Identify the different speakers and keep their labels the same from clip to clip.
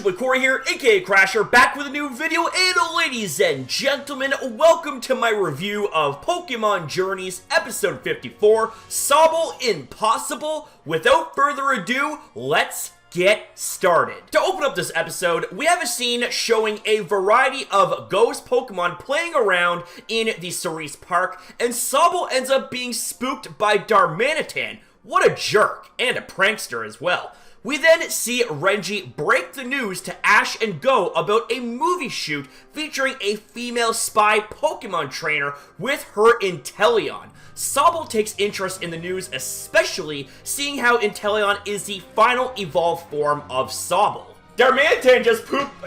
Speaker 1: boy Corey here, aka Crasher, back with a new video, and ladies and gentlemen, welcome to my review of Pokémon Journeys, episode 54, Sobble In Possible. Without further ado, let's get started. To open up this episode, we have a scene showing a variety of Gohs Pokemon playing around in the Cerise Park, and Sobble ends up being spooked by Darmanitan. What a jerk, and a prankster as well. We then see Renji break the news to Ash and Go about a movie shoot featuring a female spy Pokemon trainer with her Inteleon. Sobble takes interest in the news, especially seeing how Inteleon is the final evolved form of Sobble. Darmanitan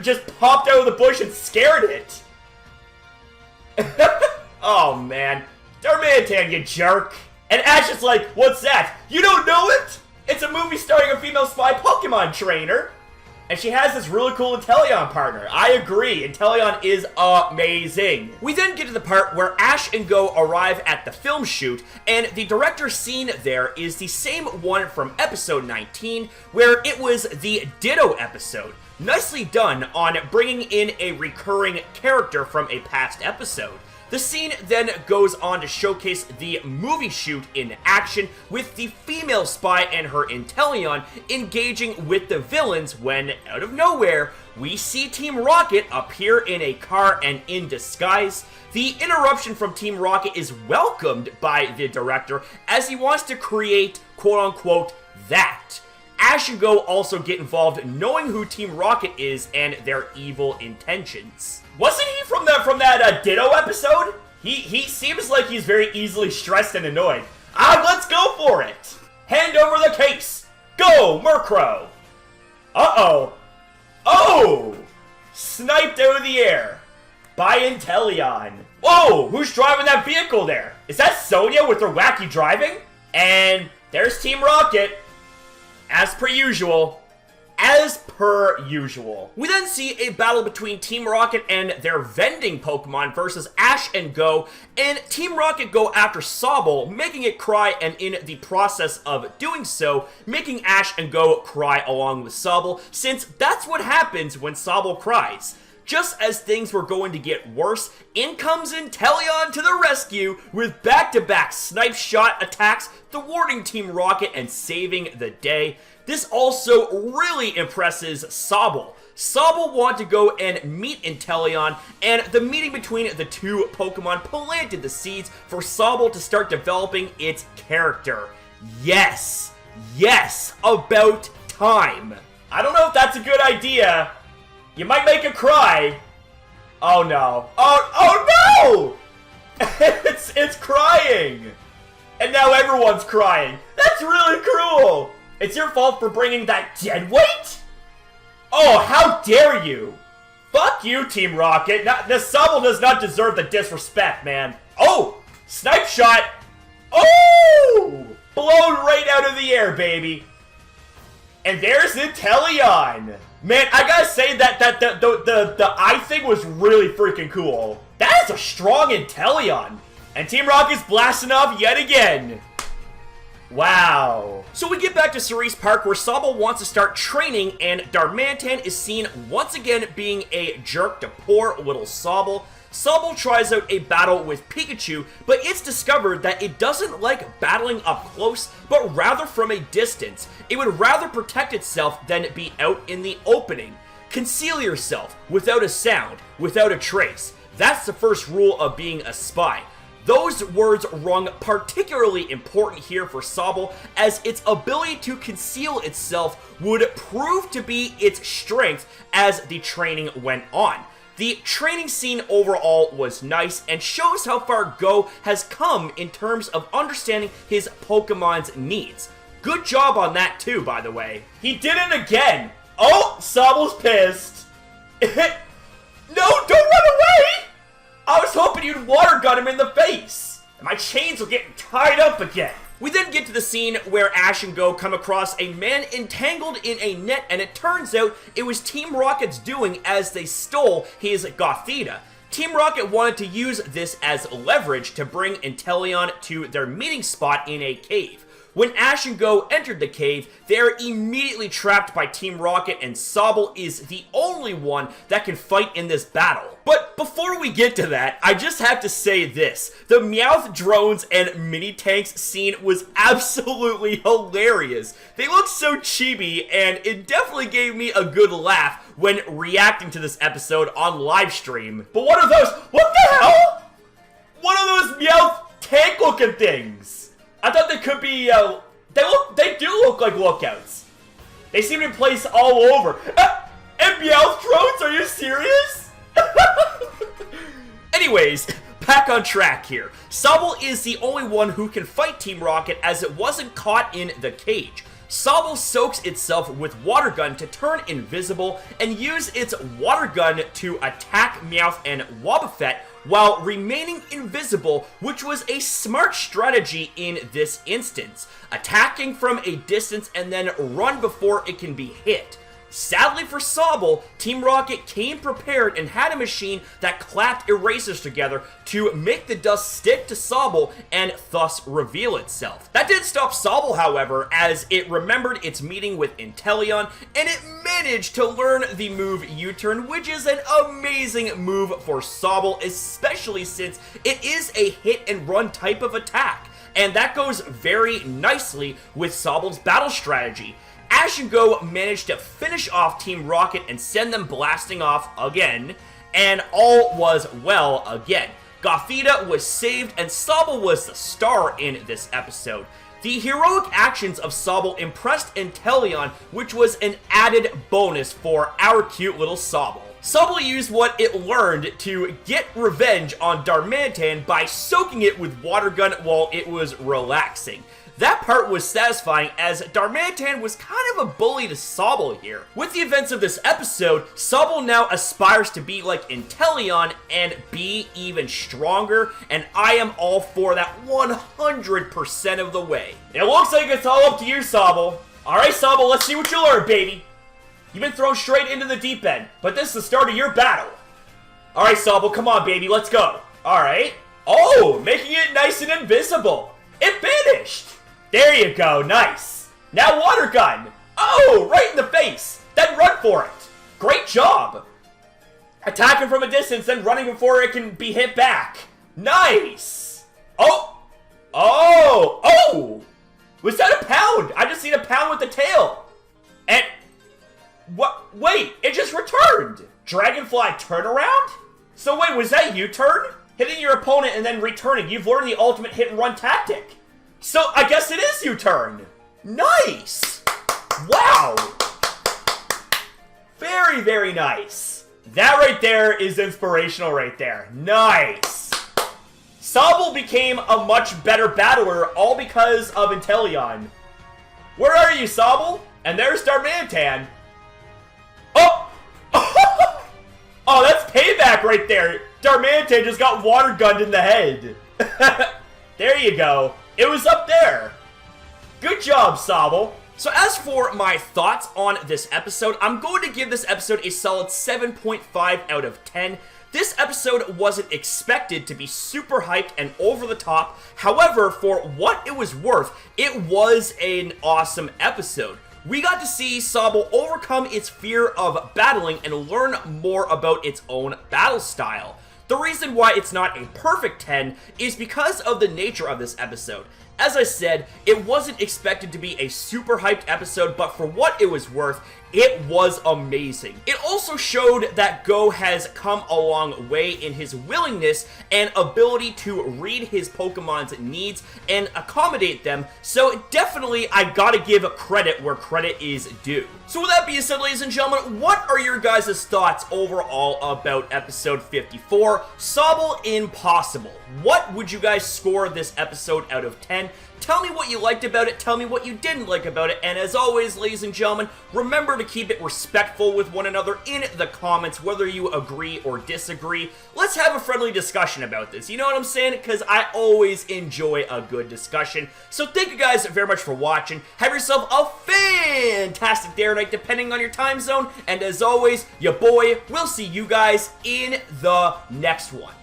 Speaker 1: just popped out of the bush and scared it. Oh man, Darmanitan, you jerk. And Ash is like, what's that? You don't know it? It's a movie starring a female spy Pokemon trainer. And she has this really cool Inteleon partner. I agree, Inteleon is amazing. We then get to the part where Ash and Go arrive at the film shoot, and the director's scene there is the same one from episode 19, where it was the Ditto episode. Nicely done on bringing in a recurring character from a past episode. The scene then goes on to showcase the movie shoot in action, with the female spy and her Inteleon engaging with the villains when, out of nowhere, we see Team Rocket appear in a car and in disguise. The interruption from Team Rocket is welcomed by the director as he wants to create, quote-unquote, that. Ash and Go also get involved knowing who Team Rocket is and their evil intentions. Wasn't he from that Ditto episode? He seems like he's very easily stressed and annoyed. Let's go for it! Hand over the case! Go, Murkrow! Uh-oh. Oh! Sniped out of the air by Inteleon. Whoa! Who's driving that vehicle there? Is that Sonia with her wacky driving? And there's Team Rocket. As per usual. We then see a battle between Team Rocket and their vending Pokemon versus Ash and Go, and Team Rocket go after Sobble, making it cry, and in the process of doing so, making Ash and Go cry along with Sobble, since that's what happens when Sobble cries. Just as things were going to get worse, in comes Inteleon to the rescue with back-to-back snipe shot attacks, thwarting Team Rocket and saving the day. This also really impresses Sobble. Sobble wanted to go and meet Inteleon, and the meeting between the two Pokemon planted the seeds for Sobble to start developing its character. Yes, about time. I don't know if that's a good idea. You might make it cry. Oh no. Oh no! It's crying. And now everyone's crying. That's really cruel. It's your fault for bringing that dead weight? Oh, how dare you! Fuck you, Team Rocket. This Sobble does not deserve the disrespect, man. Oh! Snipe shot! Oh! Blown right out of the air, baby. And there's Inteleon. Man, I gotta say that the eye thing was really freaking cool. That is a strong Inteleon. And Team Rocket's blasting off yet again. Wow. So we get back to Cerise Park where Sobble wants to start training, and Darmanitan is seen once again being a jerk to poor little Sobble. Sobble tries out a battle with Pikachu, but it's discovered that it doesn't like battling up close, but rather from a distance. It would rather protect itself than be out in the opening. Conceal yourself without a sound, without a trace. That's the first rule of being a spy. Those words rung particularly important here for Sobble, as its ability to conceal itself would prove to be its strength as the training went on. The training scene overall was nice and shows how far Go has come in terms of understanding his Pokemon's needs. Good job on that too, by the way. He did it again! Oh, Sobble's pissed. No, don't run away! I was hoping you'd water gun him in the face! And my chains are getting tied up again. We then get to the scene where Ash and Go come across a man entangled in a net, and it turns out it was Team Rocket's doing as they stole his Gothita. Team Rocket wanted to use this as leverage to bring Inteleon to their meeting spot in a cave. When Ash and Go entered the cave, they are immediately trapped by Team Rocket, and Sobble is the only one that can fight in this battle. But before we get to that, I just have to say this. The Meowth drones and mini tanks scene was absolutely hilarious. They looked so chibi, and it definitely gave me a good laugh when reacting to this episode on livestream. But what are those? What the hell? What are those Meowth tank looking things? I thought they could be, they do look like lookouts. They seem to be placed all over. And Meowth drones, are you serious? Anyways, back on track here. Sobble is the only one who can fight Team Rocket as it wasn't caught in the cage. Sobble soaks itself with water gun to turn invisible and use its water gun to attack Meowth and Wobbuffet while remaining invisible, which was a smart strategy in this instance, attacking from a distance and then run before it can be hit. Sadly for Sobble, Team Rocket came prepared and had a machine that clapped erasers together to make the dust stick to Sobble and thus reveal itself. That didn't stop Sobble, however, as it remembered its meeting with Inteleon and it managed to learn the move U-turn, which is an amazing move for Sobble, especially since it is a hit and run type of attack. And that goes very nicely with Sobble's battle strategy. Ash and Go managed to finish off Team Rocket and send them blasting off again, and all was well again. Gothita was saved, and Sobble was the star in this episode. The heroic actions of Sobble impressed Inteleon, which was an added bonus for our cute little Sobble. Sobble used what it learned to get revenge on Darmanitan by soaking it with water gun while it was relaxing. That part was satisfying as Darmanitan was kind of a bully to Sobble here. With the events of this episode, Sobble now aspires to be like Inteleon and be even stronger, and I am all for that 100% of the way. It looks like it's all up to you, Sobble. Alright, Sobble, let's see what you learn, baby. You've been thrown straight into the deep end, but this is the start of your battle. Alright, Sobble, come on, baby, let's go. Alright. Oh, making it nice and invisible. It vanished. There you go, nice. Now water gun. Oh, right in the face. Then run for it. Great job. Attacking from a distance, then running before it can be hit back. Nice. Oh. Oh. Oh. Was that a pound? I just seen a pound with the tail. And what? Wait, it just returned. Dragonfly turnaround? So wait, was that U-turn? Hitting your opponent and then returning. You've learned the ultimate hit and run tactic. So, I guess it is U-turn. Nice! Wow! Very, very nice. That right there is inspirational right there. Nice! Sobble became a much better battler all because of Inteleon. Where are you, Sobble? And there's Darmanitan. Oh! Oh, that's payback right there. Darmanitan just got water gunned in the head. There you go. It was up there. Good job, Sobble. So as for my thoughts on this episode, I'm going to give this episode a solid 7.5 out of 10. This episode wasn't expected to be super hyped and over the top. However, for what it was worth, it was an awesome episode. We got to see Sobble overcome its fear of battling and learn more about its own battle style. The reason why it's not a perfect 10 is because of the nature of this episode. As I said, it wasn't expected to be a super hyped episode, but for what it was worth, it was amazing. It also showed that Go has come a long way in his willingness and ability to read his Pokemon's needs and accommodate them, so definitely I gotta give credit where credit is due. So with that being said, ladies and gentlemen, what are your guys' thoughts overall about episode 54, Sobble In Possible? What would you guys score this episode out of 10? Tell me what you liked about it, tell me what you didn't like about it, and as always, ladies and gentlemen, remember to keep it respectful with one another in the comments, whether you agree or disagree. Let's have a friendly discussion about this, you know what I'm saying? Because I always enjoy a good discussion. So thank you guys very much for watching. Have yourself a fantastic day or night, depending on your time zone, and as always, your boy will see you guys in the next one.